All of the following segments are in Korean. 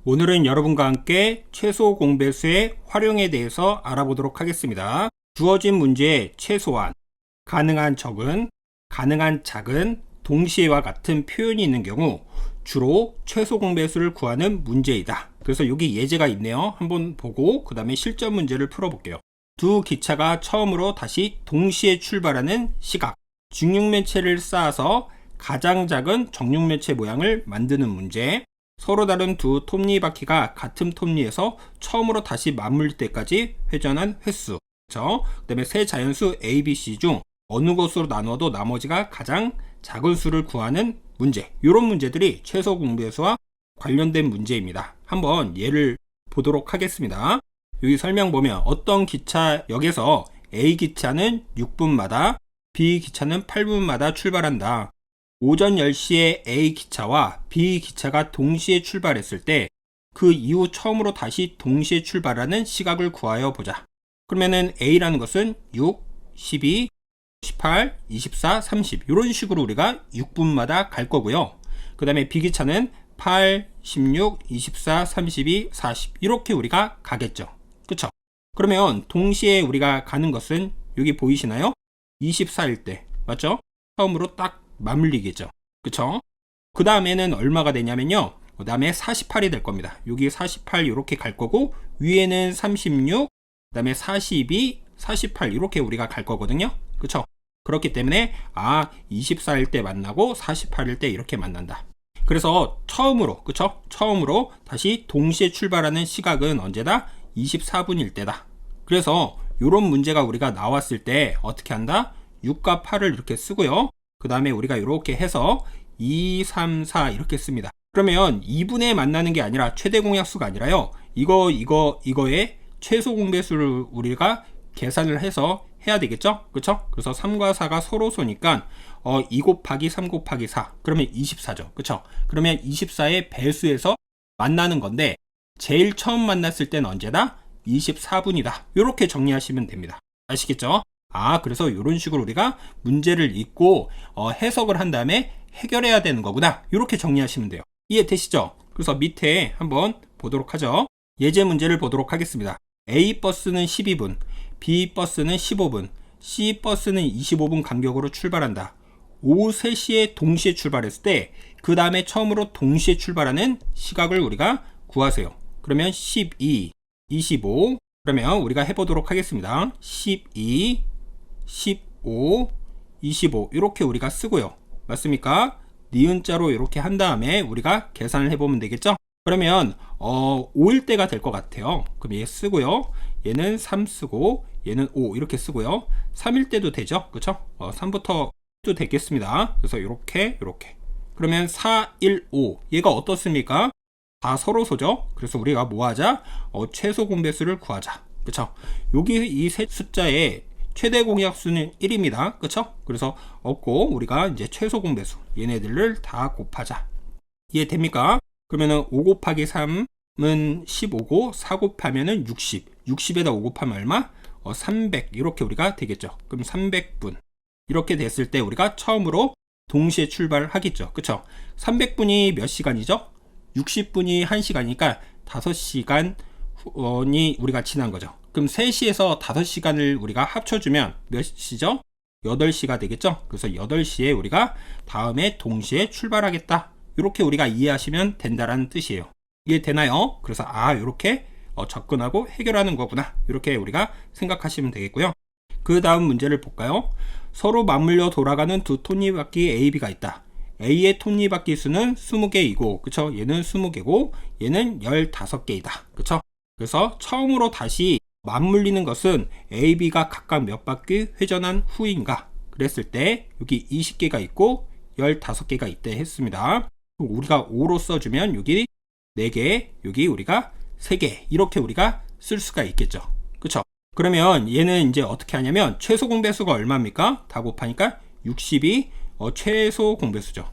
오늘은 여러분과 함께 최소 공배수의 활용에 대해서 알아보도록 하겠습니다. 주어진 문제의 최소한, 가능한 적은, 가능한 작은, 동시에와 같은 표현이 있는 경우 주로 최소 공배수를 구하는 문제이다. 그래서 여기 예제가 있네요. 한번 보고 그 다음에 실전 문제를 풀어볼게요. 두 기차가 처음으로 다시 동시에 출발하는 시각, 중력면체를 쌓아서 가장 작은 정육면체 모양을 만드는 문제, 서로 다른 두 톱니바퀴가 같은 톱니에서 처음으로 다시 맞물릴 때까지 회전한 횟수, 그 다음에 세 자연수 A, B, C 중 어느 것으로 나누어도 나머지가 가장 작은 수를 구하는 문제. 이런 문제들이 최소 공배수와 관련된 문제입니다. 한번 예를 보도록 하겠습니다. 여기 설명 보면 어떤 기차역에서 A 기차는 6분마다 B 기차는 8분마다 출발한다. 오전 10시에 A 기차와 B 기차가 동시에 출발했을 때 그 이후 처음으로 다시 동시에 출발하는 시각을 구하여 보자. 그러면은 A라는 것은 6, 12, 18, 24, 30 이런 식으로 우리가 6분마다 갈 거고요. 그 다음에 B 기차는 8, 16, 24, 32, 40 이렇게 우리가 가겠죠. 그쵸? 그러면 동시에 우리가 가는 것은 여기 보이시나요? 24일 때 맞죠? 처음으로 딱 맞물리겠죠. 그쵸? 그 다음에는 얼마가 되냐면요. 그 다음에 48이 될 겁니다. 여기 48 이렇게 갈 거고 위에는 36, 그 다음에 42, 48 이렇게 우리가 갈 거거든요. 그쵸? 그렇기 때문에 24일 때 만나고 48일 때 이렇게 만난다. 그래서 처음으로 그쵸? 처음으로 다시 동시에 출발하는 시각은 언제다? 24분일 때다. 그래서 이런 문제가 우리가 나왔을 때 어떻게 한다? 6과 8을 이렇게 쓰고요. 그 다음에 우리가 이렇게 해서 2, 3, 4 이렇게 씁니다. 그러면 2분에 만나는 게 아니라 최대 공약수가 아니라요. 이거의 최소 공배수를 우리가 계산을 해서 해야 되겠죠? 그쵸? 그래서 3과 4가 서로 쏘니까 2 곱하기 3 곱하기 4 그러면 24죠. 그쵸? 그러면 24의 배수에서 만나는 건데 제일 처음 만났을 때는 언제다? 24분이다. 이렇게 정리하시면 됩니다. 아시겠죠? 그래서 이런 식으로 우리가 문제를 읽고 해석을 한 다음에 해결해야 되는 거구나. 이렇게 정리하시면 돼요. 이해되시죠? 그래서 밑에 한번 보도록 하죠. 예제 문제를 보도록 하겠습니다. A 버스는 12분, B 버스는 15분, C 버스는 25분 간격으로 출발한다. 오후 3시에 동시에 출발했을 때 그 다음에 처음으로 동시에 출발하는 시각을 우리가 구하세요. 그러면 12, 25 그러면 우리가 해보도록 하겠습니다. 12, 15, 25 이렇게 우리가 쓰고요. 맞습니까? 니은자로 이렇게 한 다음에 우리가 계산을 해보면 되겠죠? 그러면 5일 때가 될 것 같아요. 그럼 얘 쓰고요. 얘는 3 쓰고 얘는 5 이렇게 쓰고요. 3일 때도 되죠? 그쵸? 3부터 도 되겠습니다. 그래서 이렇게 그러면 4, 1, 5 얘가 어떻습니까? 다 서로 소죠? 그래서 우리가 뭐 하자? 최소 공배수를 구하자. 그쵸? 여기 이 세 숫자의 최대 공약수는 1입니다. 그쵸? 그래서 없고 우리가 이제 최소 공배수 얘네들을 다 곱하자. 이해됩니까? 그러면은 5 곱하기 3은 15고 4 곱하면은 60. 60에다 5 곱하면 얼마? 300 이렇게 우리가 되겠죠. 그럼 300분 이렇게 됐을 때 우리가 처음으로 동시에 출발하겠죠. 그쵸? 300분이 몇 시간이죠? 60분이 1시간이니까 5시간이 우리가 지난 거죠. 그럼 3시에서 5시간을 우리가 합쳐주면 몇 시죠? 8시가 되겠죠? 그래서 8시에 우리가 다음에 동시에 출발하겠다. 이렇게 우리가 이해하시면 된다라는 뜻이에요. 이해되나요? 그래서 이렇게 접근하고 해결하는 거구나. 이렇게 우리가 생각하시면 되겠고요. 그 다음 문제를 볼까요? 서로 맞물려 돌아가는 두 톱니바퀴 A, B가 있다. A의 톱니바퀴 수는 20개이고, 그쵸? 얘는 20개고, 얘는 15개이다. 그쵸? 그래서 처음으로 다시 맞물리는 것은 A, B가 각각 몇 바퀴 회전한 후인가? 그랬을 때, 여기 20개가 있고, 15개가 있대 했습니다. 우리가 5로 써주면, 여기 4개, 여기 우리가 3개. 이렇게 우리가 쓸 수가 있겠죠. 그쵸? 그러면 얘는 이제 어떻게 하냐면, 최소 공배수가 얼마입니까? 다 곱하니까 60이 최소 공배수죠.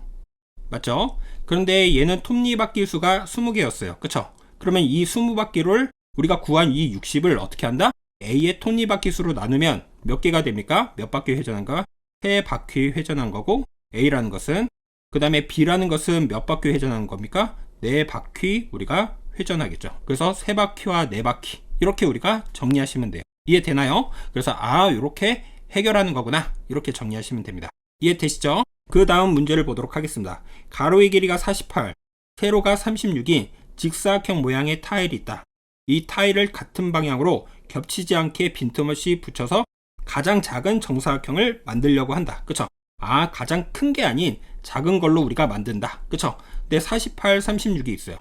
맞죠? 그런데 얘는 톱니바퀴 수가 20개였어요. 그쵸? 그러면 이 20바퀴를 우리가 구한 이 60을 어떻게 한다? A의 톱니바퀴 수로 나누면 몇 개가 됩니까? 몇 바퀴 회전한가? 3바퀴 회전한 거고 A라는 것은 그 다음에 B라는 것은 몇 바퀴 회전한 겁니까? 4바퀴 우리가 회전하겠죠. 그래서 3바퀴와 4바퀴 이렇게 우리가 정리하시면 돼요. 이해되나요? 그래서 이렇게 해결하는 거구나 이렇게 정리하시면 됩니다. 이해되시죠? 그 다음 문제를 보도록 하겠습니다. 가로의 길이가 48, 세로가 36인 직사각형 모양의 타일이 있다. 이 타일을 같은 방향으로 겹치지 않게 빈틈없이 붙여서 가장 작은 정사각형을 만들려고 한다. 그쵸? 가장 큰 게 아닌 작은 걸로 우리가 만든다. 그쵸? 근데 48, 36이 있어요.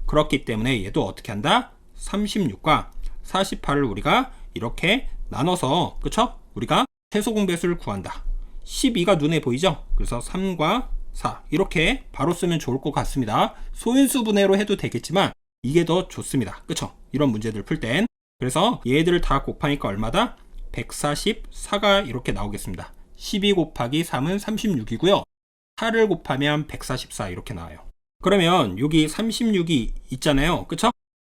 그렇기 때문에 얘도 어떻게 한다? 36과 48을 우리가 이렇게 나눠서, 그쵸? 우리가 최소 공배수를 구한다. 12가 눈에 보이죠? 그래서 3과 4 이렇게 바로 쓰면 좋을 것 같습니다. 소인수 분해로 해도 되겠지만 이게 더 좋습니다. 그쵸? 이런 문제들 풀 땐. 그래서 얘들을 다 곱하니까 얼마다? 144가 이렇게 나오겠습니다. 12 곱하기 3은 36이고요. 4를 곱하면 144 이렇게 나와요. 그러면 여기 36이 있잖아요. 그쵸?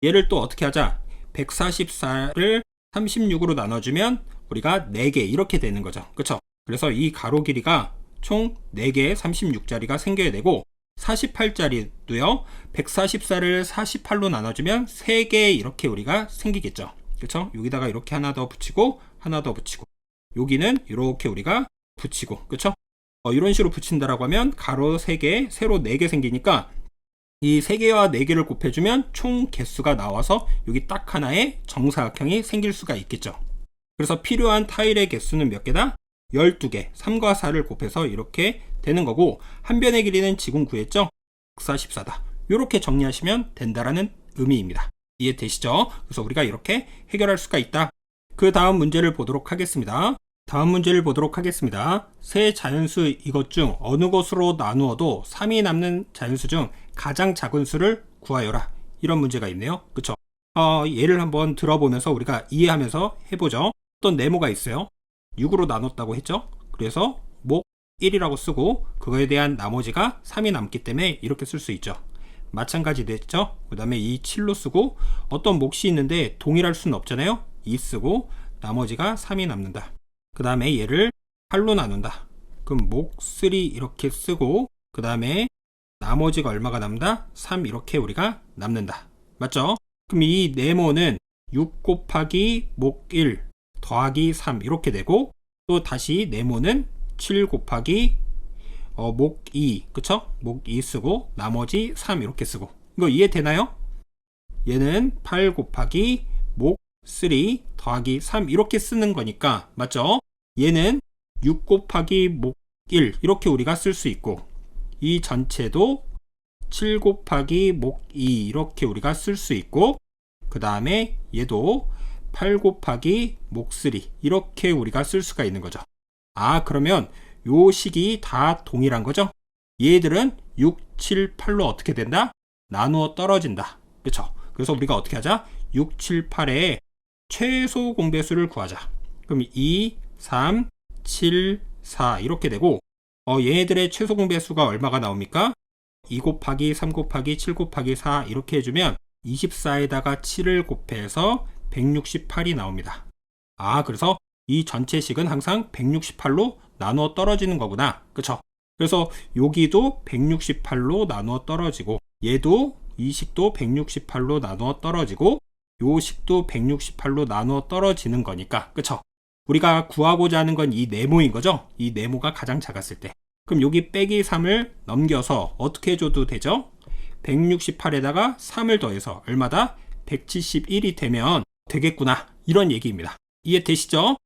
얘를 또 어떻게 하자? 144를 36으로 나눠주면 우리가 4개 이렇게 되는 거죠. 그쵸? 그래서 이 가로 길이가 총 4개의 36짜리가 생겨야 되고 48짜리도요. 144를 48로 나눠주면 3개 이렇게 우리가 생기겠죠. 그쵸? 여기다가 이렇게 하나 더 붙이고 하나 더 붙이고 여기는 이렇게 우리가 붙이고 그쵸? 이런 식으로 붙인다라고 하면 가로 3개, 세로 4개 생기니까 이 3개와 4개를 곱해주면 총 개수가 나와서 여기 딱 하나의 정사각형이 생길 수가 있겠죠. 그래서 필요한 타일의 개수는 몇 개다? 12개, 3과 4를 곱해서 이렇게 되는 거고 한 변의 길이는 지금 구했죠? 144다. 이렇게 정리하시면 된다라는 의미입니다. 이해되시죠? 그래서 우리가 이렇게 해결할 수가 있다. 그 다음 문제를 보도록 하겠습니다. 다음 문제를 보도록 하겠습니다. 세 자연수 이것 중 어느 것으로 나누어도 3이 남는 자연수 중 가장 작은 수를 구하여라. 이런 문제가 있네요. 그쵸? 예를 한번 들어보면서 우리가 이해하면서 해보죠. 어떤 네모가 있어요. 6으로 나눴다고 했죠? 그래서 목 1이라고 쓰고 그거에 대한 나머지가 3이 남기 때문에 이렇게 쓸 수 있죠. 마찬가지 됐죠? 그 다음에 이 7로 쓰고 어떤 몫이 있는데 동일할 수는 없잖아요. 2 쓰고 나머지가 3이 남는다. 그 다음에 얘를 8로 나눈다. 그럼 목 3 이렇게 쓰고 그 다음에 나머지가 얼마가 남다? 3 이렇게 우리가 남는다. 맞죠? 그럼 이 네모는 6 곱하기 목 1 더하기 3 이렇게 되고 또 다시 네모는 7 곱하기 목 2 그쵸? 목 2 쓰고 나머지 3 이렇게 쓰고 이거 이해되나요? 얘는 8 곱하기 목 3 더하기 3 이렇게 쓰는 거니까 맞죠? 얘는 6 곱하기 목 1 이렇게 우리가 쓸 수 있고 이 전체도 7 곱하기 목 2 이렇게 우리가 쓸 수 있고 그 다음에 얘도 8 곱하기 목 3 이렇게 우리가 쓸 수가 있는 거죠. 그러면 요 식이 다 동일한 거죠. 얘들은 6, 7, 8로 어떻게 된다? 나누어 떨어진다. 그쵸? 그래서 우리가 어떻게 하자? 6, 7, 8의 최소 공배수를 구하자. 그럼 2, 3, 7, 4 이렇게 되고 얘들의 최소 공배수가 얼마가 나옵니까? 2 곱하기 3 곱하기 7 곱하기 4 이렇게 해주면 24에다가 7을 곱해서 168이 나옵니다. 그래서 이 전체식은 항상 168로 나누어 떨어지는 거구나. 그쵸? 그래서 여기도 168로 나누어 떨어지고 얘도 이 식도 168로 나누어 떨어지고 요 식도 168로 나누어 떨어지는 거니까 그쵸? 우리가 구하고자 하는 건 이 네모인 거죠? 이 네모가 가장 작았을 때. 그럼 여기 빼기 3을 넘겨서 어떻게 해줘도 되죠? 168에다가 3을 더해서 얼마다? 171이 되면 되겠구나. 이런 얘기입니다. 이해되시죠?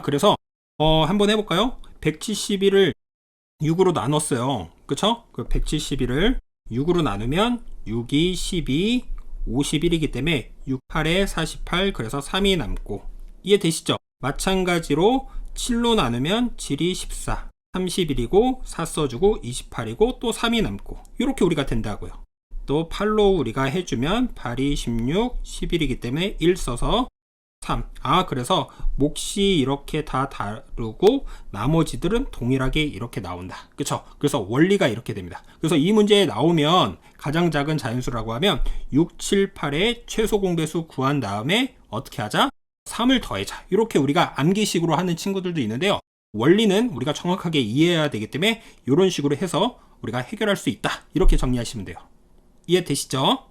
그래서 한번 해볼까요? 171을 6으로 나눴어요. 그쵸? 그 171을 6으로 나누면 6이 12, 51이기 때문에 6, 8에 48 그래서 3이 남고 이해되시죠? 마찬가지로 7로 나누면 7이 14, 31이고 4 써주고 28이고 또 3이 남고 이렇게 우리가 된다고요. 또 8로 우리가 해주면 8이 16, 11이기 때문에 1 써서 3. 그래서 몫이 이렇게 다 다르고 나머지들은 동일하게 이렇게 나온다. 그쵸? 그래서 원리가 이렇게 됩니다. 그래서 이 문제에 나오면 가장 작은 자연수라고 하면 6, 7, 8의 최소 공배수 구한 다음에 어떻게 하자? 3을 더해자. 이렇게 우리가 암기식으로 하는 친구들도 있는데요. 원리는 우리가 정확하게 이해해야 되기 때문에 이런 식으로 해서 우리가 해결할 수 있다. 이렇게 정리하시면 돼요. 이해되시죠?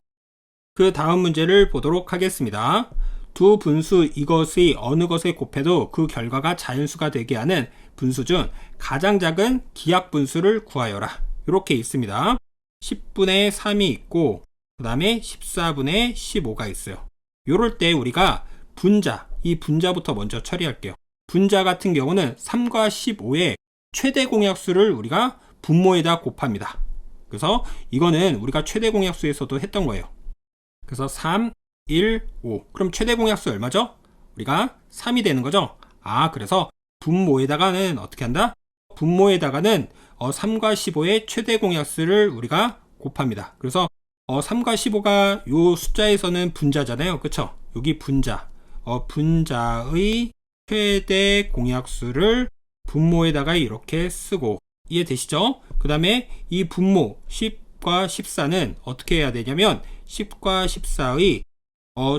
그 다음 문제를 보도록 하겠습니다. 두 분수 이것의 어느 것에 곱해도 그 결과가 자연수가 되게 하는 분수 중 가장 작은 기하분수를 구하여라. 이렇게 있습니다. 10분의 3이 있고 그 다음에 14분의 15가 있어요. 이럴 때 우리가 분자, 이 분자부터 먼저 처리할게요. 분자 같은 경우는 3과 15의 최대 공약수를 우리가 분모에다 곱합니다. 그래서 이거는 우리가 최대 공약수에서도 했던 거예요. 그래서 3, 1, 5. 그럼 최대 공약수 얼마죠? 우리가 3이 되는 거죠? 그래서 분모에다가는 어떻게 한다? 분모에다가는 3과 15의 최대 공약수를 우리가 곱합니다. 그래서 3과 15가 요 숫자에서는 분자잖아요. 그쵸? 여기 분자. 분자의 최대 공약수를 분모에다가 이렇게 쓰고, 이해되시죠? 그 다음에 이 분모 10과 14는 어떻게 해야 되냐면 10과 14의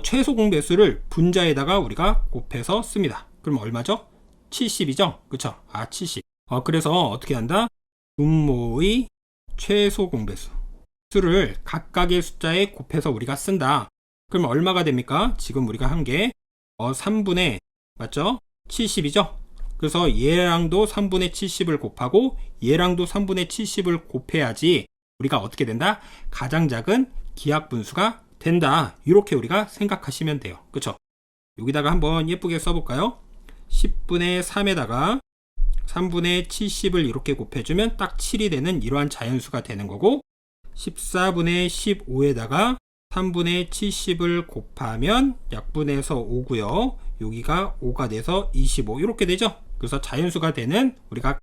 최소 공배수를 분자에다가 우리가 곱해서 씁니다. 그럼 얼마죠? 70이죠? 그쵸? 70. 그래서 어떻게 한다? 분모의 최소 공배수를 각각의 숫자에 곱해서 우리가 쓴다. 그럼 얼마가 됩니까? 지금 우리가 한 게 3분의 맞죠? 70이죠? 그래서 얘랑도 3분의 70을 곱하고 얘랑도 3분의 70을 곱해야지 우리가 어떻게 된다? 가장 작은 기하분수가 된다. 이렇게 우리가 생각하시면 돼요. 그쵸? 여기다가 한번 예쁘게 써볼까요? 10분의 3에다가 3분의 70을 이렇게 곱해주면 딱 7이 되는 이러한 자연수가 되는 거고, 14분의 15에다가 3분의 70을 곱하면 약분해서 5고요. 여기가 5가 돼서 25 이렇게 되죠. 그래서 자연수가 되는 우리가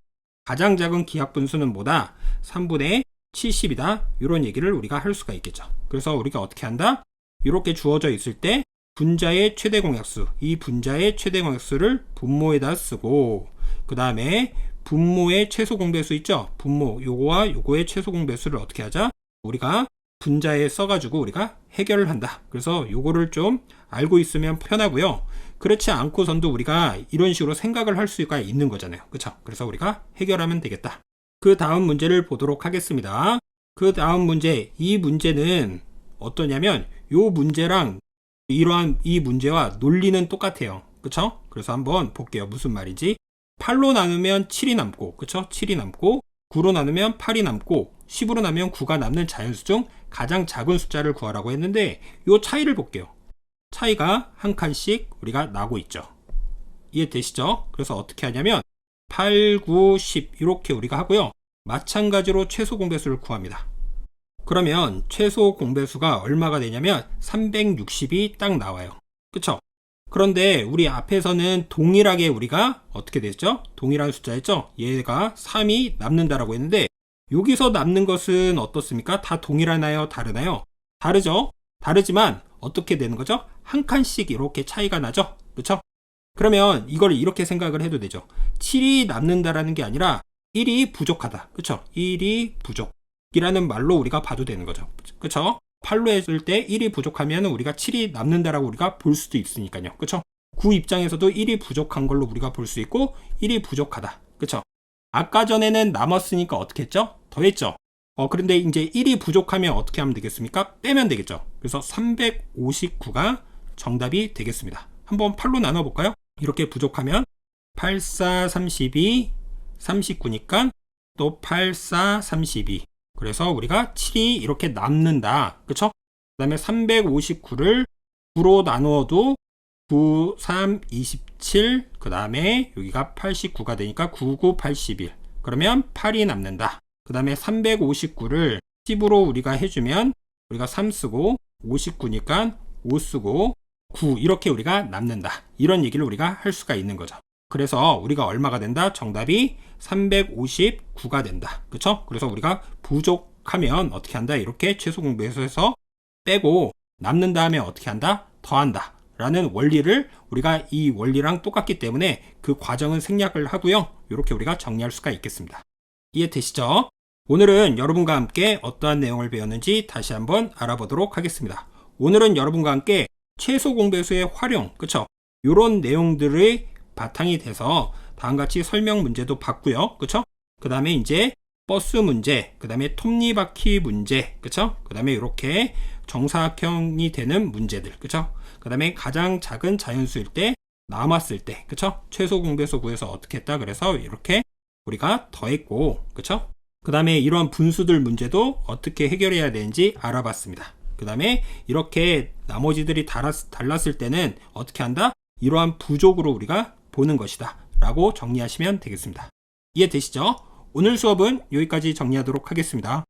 가장 작은 기하분수는 뭐다? 3분의 70이다. 이런 얘기를 우리가 할 수가 있겠죠. 그래서 우리가 어떻게 한다? 이렇게 주어져 있을 때 분자의 최대 공약수, 이 분자의 최대 공약수를 분모에다 쓰고, 그 다음에 분모의 최소 공배수 있죠? 분모 요거와 요거의 최소 공배수를 어떻게 하자? 우리가 분자에 써가지고 우리가 해결을 한다. 그래서 요거를 좀 알고 있으면 편하고요. 그렇지 않고선도 우리가 이런 식으로 생각을 할 수가 있는 거잖아요. 그쵸? 그래서 우리가 해결하면 되겠다. 그 다음 문제를 보도록 하겠습니다. 그 다음 문제, 이 문제는 어떠냐면 요 문제랑 이러한 이 문제와 논리는 똑같아요. 그쵸? 그래서 한번 볼게요. 무슨 말인지. 8로 나누면 7이 남고, 그쵸? 7이 남고, 9로 나누면 8이 남고, 10으로 나누면 9가 남는 자연수 중 가장 작은 숫자를 구하라고 했는데, 요 차이를 볼게요. 차이가 한 칸씩 우리가 나고 있죠. 이해되시죠? 그래서 어떻게 하냐면 8, 9, 10 이렇게 우리가 하고요. 마찬가지로 최소 공배수를 구합니다. 그러면 최소 공배수가 얼마가 되냐면 360이 딱 나와요. 그쵸? 그런데 우리 앞에서는 동일하게 우리가 어떻게 됐죠? 동일한 숫자였죠? 얘가 3이 남는다라고 했는데 여기서 남는 것은 어떻습니까? 다 동일하나요? 다르나요? 다르죠? 다르지만 어떻게 되는 거죠? 한 칸씩 이렇게 차이가 나죠? 그쵸? 그러면 이걸 이렇게 생각을 해도 되죠. 7이 남는다라는 게 아니라 1이 부족하다. 그쵸? 1이 부족이라는 말로 우리가 봐도 되는 거죠. 그쵸? 8로 했을 때 1이 부족하면 우리가 7이 남는다라고 우리가 볼 수도 있으니까요. 그쵸? 9 입장에서도 1이 부족한 걸로 우리가 볼 수 있고 1이 부족하다. 그쵸? 아까 전에는 남았으니까 어떻게 했죠? 더했죠? 그런데 이제 1이 부족하면 어떻게 하면 되겠습니까? 빼면 되겠죠. 그래서 359가 정답이 되겠습니다. 한번 8로 나눠볼까요? 이렇게 부족하면 8, 4, 32, 39니까 또 8, 4, 32. 그래서 우리가 7이 이렇게 남는다. 그쵸? 그 다음에 359를 9로 나누어도 9, 3, 27. 그 다음에 여기가 89가 되니까 9, 9, 81. 그러면 8이 남는다. 그 다음에 359를 10으로 우리가 해주면 우리가 3 쓰고 59니까 5 쓰고 9 이렇게 우리가 남는다. 이런 얘기를 우리가 할 수가 있는 거죠. 그래서 우리가 얼마가 된다? 정답이 359가 된다. 그쵸? 그래서 우리가 부족하면 어떻게 한다? 이렇게 최소 공배수에서 빼고 남는 다음에 어떻게 한다? 더한다. 라는 원리를 우리가 이 원리랑 똑같기 때문에 그 과정은 생략을 하고요. 이렇게 우리가 정리할 수가 있겠습니다. 이해되시죠? 오늘은 여러분과 함께 어떠한 내용을 배웠는지 다시 한번 알아보도록 하겠습니다. 오늘은 여러분과 함께 최소 공배수의 활용, 그쵸? 요런 내용들의 바탕이 돼서 다음같이 설명 문제도 봤고요. 그쵸? 그 다음에 이제 버스 문제, 그 다음에 톱니바퀴 문제, 그쵸? 그 다음에 이렇게 정사각형이 되는 문제들, 그쵸? 그 다음에 가장 작은 자연수일 때, 남았을 때, 그쵸? 최소 공배수 구해서 어떻게 했다? 그래서 이렇게 우리가 더했고, 그쵸? 그 다음에 이런 분수들 문제도 어떻게 해결해야 되는지 알아봤습니다. 그 다음에 이렇게 나머지들이 달랐을 때는 어떻게 한다? 이러한 부족으로 우리가 보는 것이다 라고 정리하시면 되겠습니다. 이해되시죠? 오늘 수업은 여기까지 정리하도록 하겠습니다.